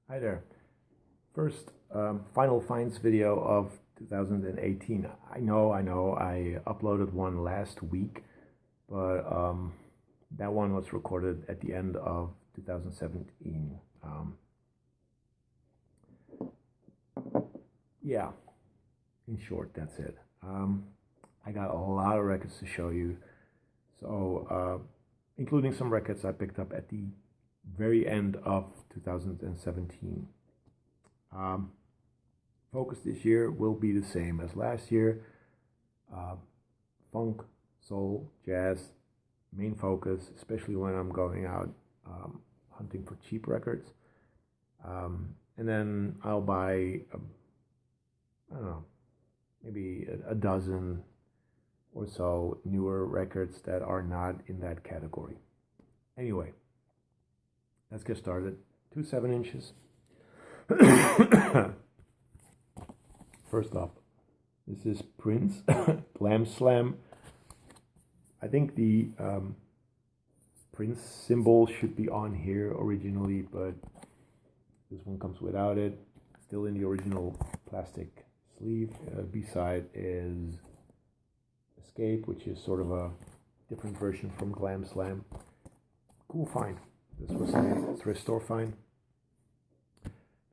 Hi there. First, final finds video of 2018. I uploaded one last week, but that one was recorded at the end of 2017. Yeah, in short, that's it. I got a lot of records to show you, so including some records I picked up at the very end of 2017. Focus this year will be the same as last year. Funk, soul, jazz, main focus, especially when I'm going out hunting for cheap records. And then I'll buy, I don't know, maybe a dozen or so newer records that are not in that category. Anyway, let's get started. 2 7-inches. First up, this is Prince, Glam Slam. I think the Prince symbol should be on here originally, but this one comes without it. Still in the original plastic sleeve. B-side is Escape, which is sort of a different version from Glam Slam. Cool find. This was a thrift store find.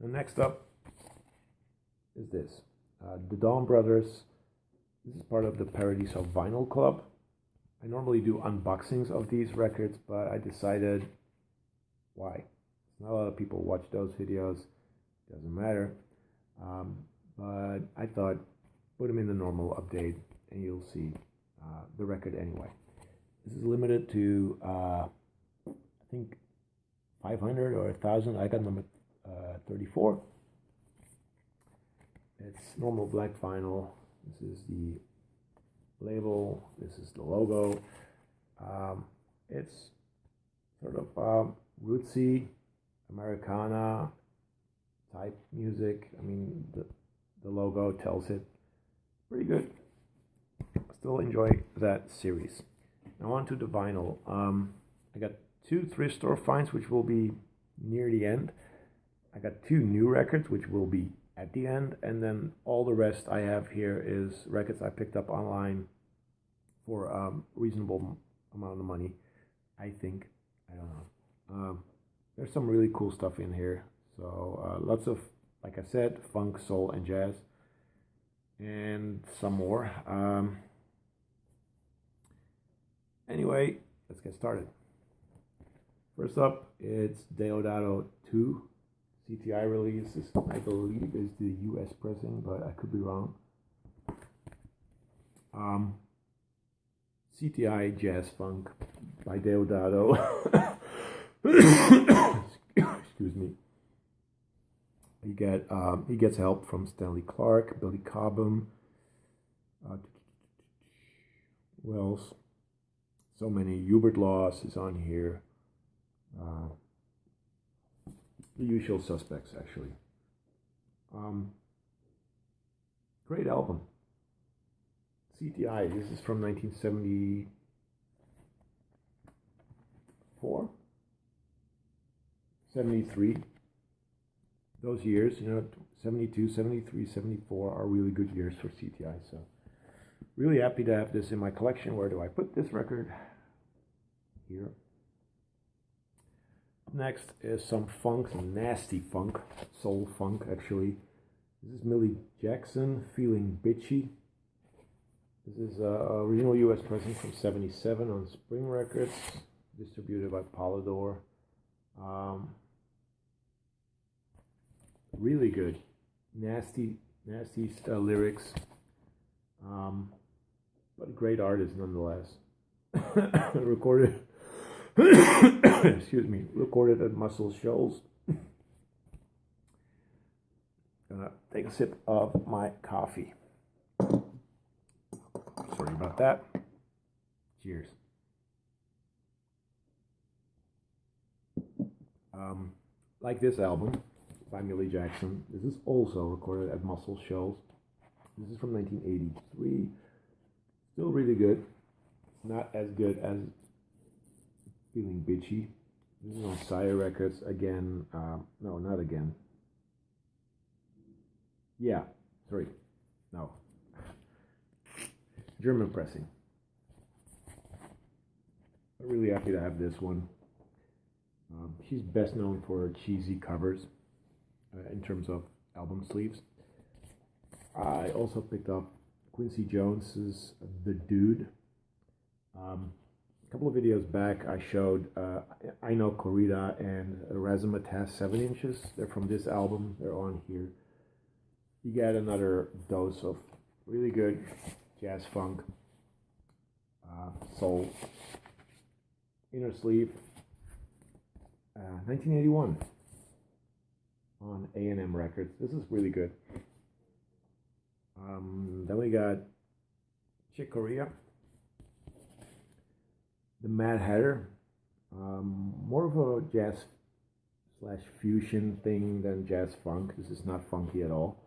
The next up is this. The Dawn Brothers. This is part of the Parodies of Vinyl Club. I normally do unboxings of these records, but I decided, why? Not a lot of people watch those videos. Doesn't matter. But I thought, put them in the normal update, and you'll see the record anyway. This is limited to, I think, 500 or 1,000. I got number 34. It's normal black vinyl. This is the label. This is the logo. It's sort of rootsy, Americana type music. I mean, the logo tells it. Pretty good. Still enjoy that series. Now on to the vinyl. I got 2 thrift store finds, which will be near the end. I got 2 new records, which will be at the end, and then all the rest I have here is records I picked up online for a reasonable amount of money, I think. I don't know. There's some really cool stuff in here. So lots of, like I said, funk, soul, and jazz, and some more. Anyway, let's get started. First up, it's Deodato 2. CTI release. This, I believe, is the US pressing, but I could be wrong. CTI Jazz Funk by Deodato. Excuse me. He gets help from Stanley Clarke, Billy Cobham, Wells. So many. Hubert Laws is on here. The usual suspects, actually. Great album. CTI. This is from 1974, 73. Those years, 72, 73, 74 are really good years for CTI. So, really happy to have this in my collection. Where do I put this record? Here. Next is some funk, some nasty funk, soul funk actually. This is Millie Jackson, Feeling Bitchy. This is original US pressing from 77 on Spring Records, distributed by Polydor. Really good, nasty lyrics, but a great artist nonetheless. Recorded. Excuse me, recorded at Muscle Shoals. Gonna take a sip of my coffee. Sorry about that. Cheers. Like this album by Millie Jackson. This is also recorded at Muscle Shoals. This is from 1983. Still really good. Not as good as Feeling Bitchy, This is on Sire Records again. No, not again. Yeah, sorry. No. German pressing. I'm really happy to have this one. She's best known for cheesy covers in terms of album sleeves. I also picked up Quincy Jones's The Dude. A couple of videos back, I showed I Know Corea and Razzmatazz 7 inches. They're from this album. They're on here. You get another dose of really good jazz funk, soul. Inner sleeve, 1981 on A&M Records. This is really good. Then we got Corea, the Mad Hatter, more of a jazz slash fusion thing than jazz funk. This is not funky at all,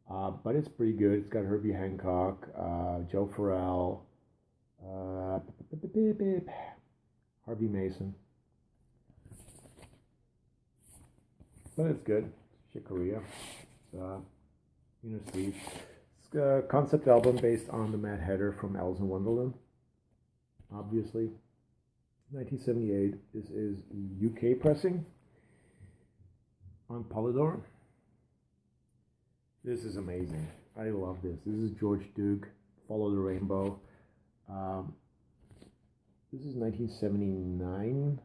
but it's pretty good. It's got Herbie Hancock, Joe Farrell, Harvey Mason, but it's good. Corea, Inner Sleeve. It's a concept album based on the Mad Hatter from Alice in Wonderland. Obviously, 1978. This is UK pressing on Polydor. This is amazing. I love this. This is George Duke. Follow the Rainbow. This is 1979,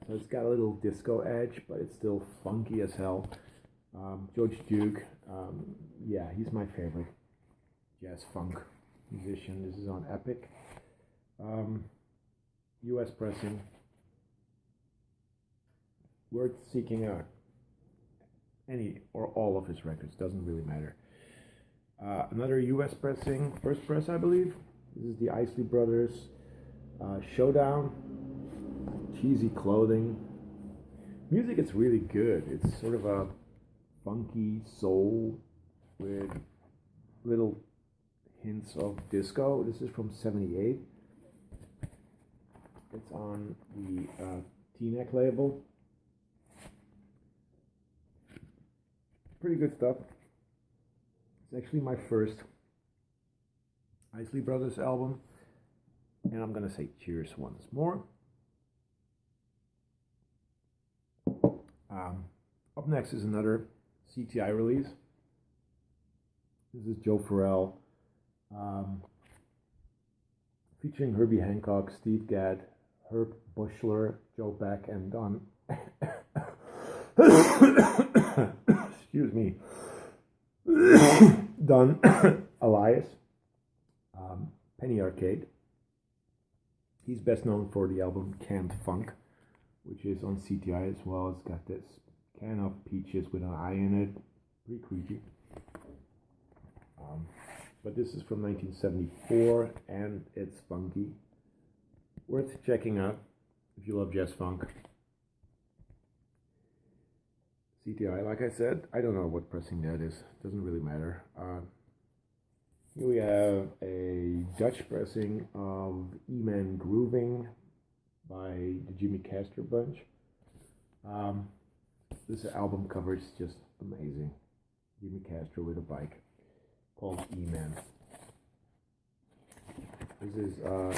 so it's got a little disco edge, but it's still funky as hell. George Duke, yeah, he's my favorite jazz funk musician. This is on Epic. US pressing. Worth seeking out. Any or all of his records, doesn't really matter. Another US pressing, first press, I believe. This is the Isley Brothers. Showdown, cheesy clothing. Music is really good. It's sort of a funky soul with little hints of disco. This is from 78. It's on the T-Neck label. Pretty good stuff. It's actually my first Isley Brothers album. And I'm going to say cheers once more. Up next is another CTI release. This is Joe Farrell, featuring Herbie Hancock, Steve Gadd, Herb Bushler, Joe Beck, and Don. Excuse me. Don Elias, Penny Arcade. He's best known for the album Canned Funk, which is on CTI as well. It's got this can of peaches with an eye in it. Pretty creepy. But this is from 1974, and it's funky. Worth checking out if you love jazz funk. CTI, like I said, I don't know what pressing that is. Doesn't really matter. Here we have a Dutch pressing of E-Man Grooving by the Jimmy Castro Bunch. This album cover is just amazing. Jimmy Castro with a bike called E-Man. This is on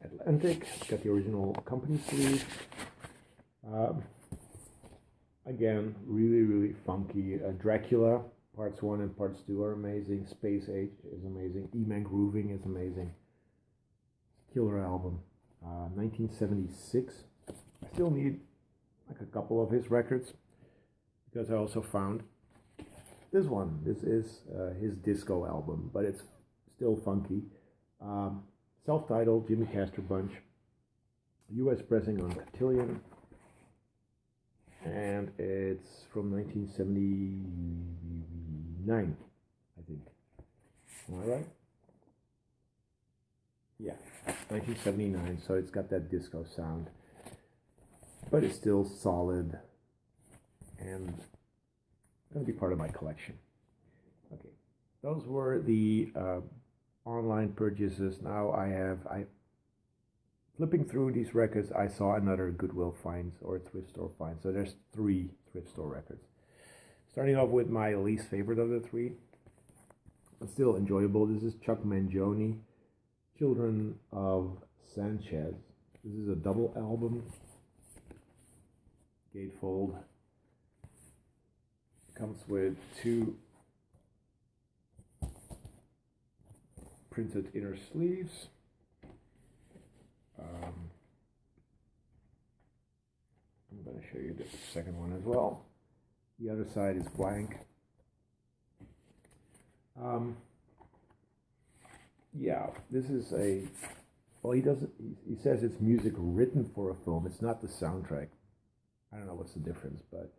Atlantic. It's got the original company sleeve. Again, really, really funky. Dracula. Parts 1 and Parts 2 are amazing. Space Age is amazing. E-Man Grooving is amazing. Killer album. 1976. I still need like a couple of his records because I also found this one. This is his disco album, but it's still funky. Self-titled, Jimmy Castro Bunch. US pressing on Cotillion. And it's from 1979, I think. Am I right? Yeah, 1979, so it's got that disco sound. But it's still solid and going to be part of my collection. Okay, those were the online purchases. Now I flipping through these records, I saw another Goodwill finds or thrift store finds. So there's 3 thrift store records. Starting off with my least favorite of the 3, but still enjoyable. This is Chuck Mangione, Children of Sanchez. This is a double album, gatefold. Comes with 2 printed inner sleeves. I'm going to show you the second one as well. The other side is blank. Yeah, this is a, well, he says it's music written for a film. It's not the soundtrack. I don't know what's the difference, but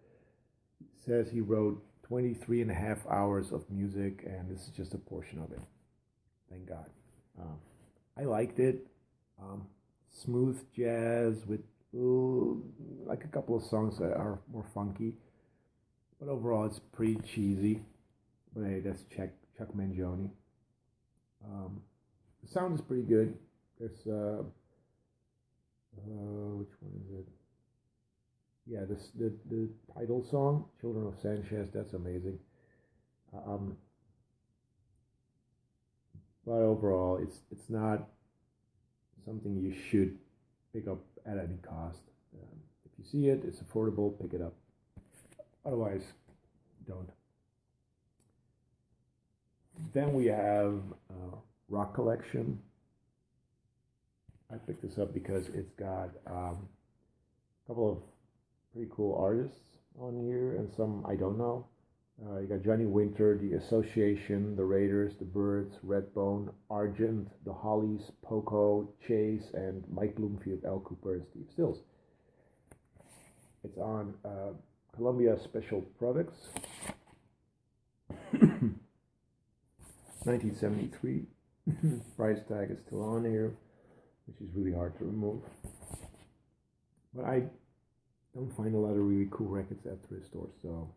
he says he wrote 23 and a half hours of music, and this is just a portion of it. Thank God. I liked it. Smooth jazz with like a couple of songs that are more funky, but overall it's pretty cheesy. But hey, that's Chuck Mangione. The sound is pretty good. There's which one is it? Yeah, the title song, "Children of Sanchez." That's amazing. But overall, it's not something you should pick up at any cost. If you see it, it's affordable, pick it up. Otherwise, don't. Then we have Rock Collection. I picked this up because it's got a couple of pretty cool artists on here and some I don't know. You got Johnny Winter, The Association, The Raiders, The Byrds, Redbone, Argent, The Hollies, Poco, Chase, and Mike Bloomfield, Al Cooper, and Steve Stills. It's on Columbia Special Products, 1973. Price tag is still on here, which is really hard to remove. But I don't find a lot of really cool records at thrift stores, so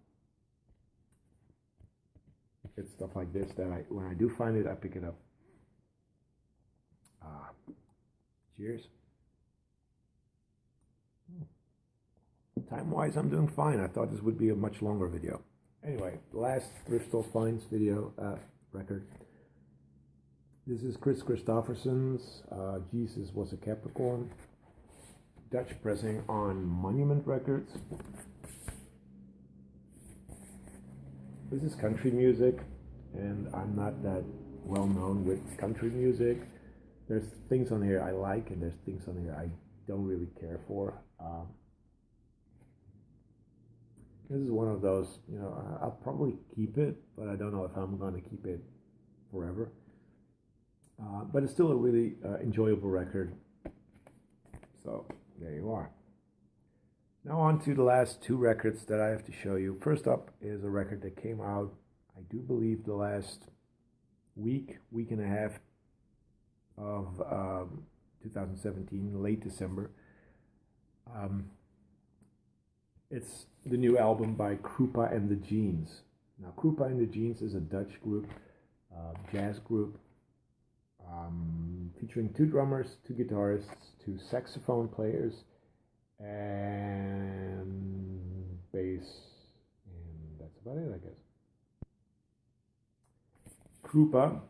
it's stuff like this that when I do find it, I pick it up. Cheers. Time-wise, I'm doing fine. I thought this would be a much longer video. Anyway, last thrift store finds video record. This is Chris Christopherson's Jesus Was a Capricorn. Dutch pressing on Monument Records. This is country music, and I'm not that well known with country music. There's things on here I like, and there's things on here I don't really care for. This is one of those, I'll probably keep it, but I don't know if I'm going to keep it forever. But it's still a really enjoyable record. So there you are. Now on to the last 2 records that I have to show you. First up is a record that came out, I do believe, the last week and a half of 2017, late December. It's the new album by Krupa and the Jeans. Now, Krupa and the Jeans is a Dutch group, jazz group, featuring 2 drummers, 2 guitarists, 2 saxophone players, and bass, and that's about it, I guess. Krupa,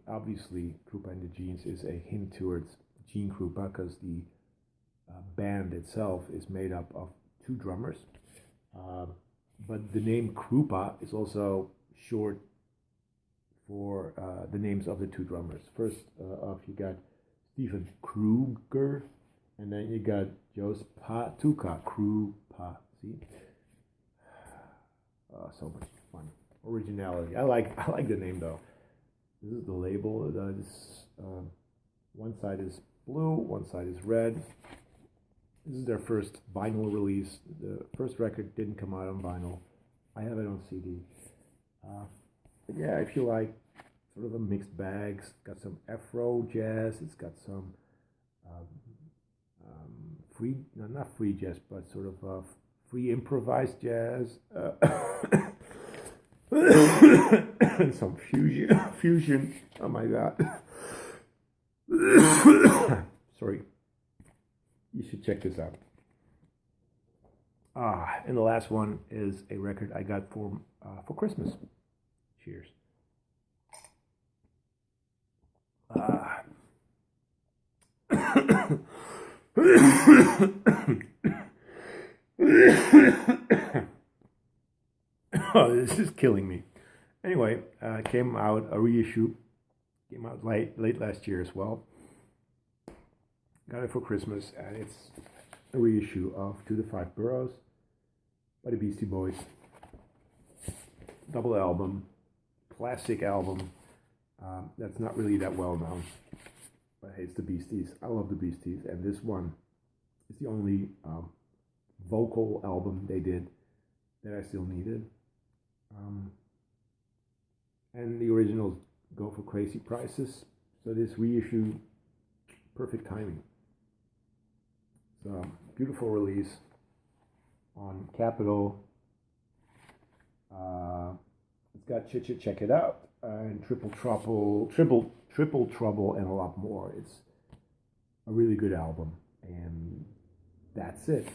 obviously Krupa and the Jeans is a hint towards Gene Krupa, because the band itself is made up of 2 drummers, but the name Krupa is also short for the names of the 2 drummers. First off, you got Stephen Kruger, and then you got Jos Patuka, Krupa. See, so much fun, originality. I like the name though. This is the label. One side is blue, one side is red. This is their first vinyl release. The first record didn't come out on vinyl. I have it on CD. But yeah, if you like sort of a mixed bag, it's got some Afro jazz, it's got some not free jazz, but sort of free improvised jazz, and some fusion. Oh my God. Sorry. You should check this out. And the last one is a record I got for Christmas. Cheers. Oh, this is killing me. Anyway, came out a reissue. Came out late last year as well. Got it for Christmas, and it's a reissue of To the Five Boroughs by the Beastie Boys. Double album, classic album. That's not really that well known, but hey, it's the Beasties. I love the Beasties, and this one is the only vocal album they did that I still needed. And the originals go for crazy prices, so this reissue, perfect timing. So beautiful release on Capitol. It's got Check It Out and Triple Trouble, and a lot more. It's a really good album, and that's it.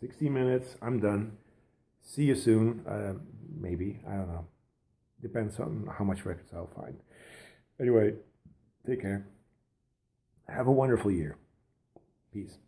60 minutes. I'm done. See you soon. Maybe, I don't know. Depends on how much records I'll find. Anyway, take care. Have a wonderful year. Peace.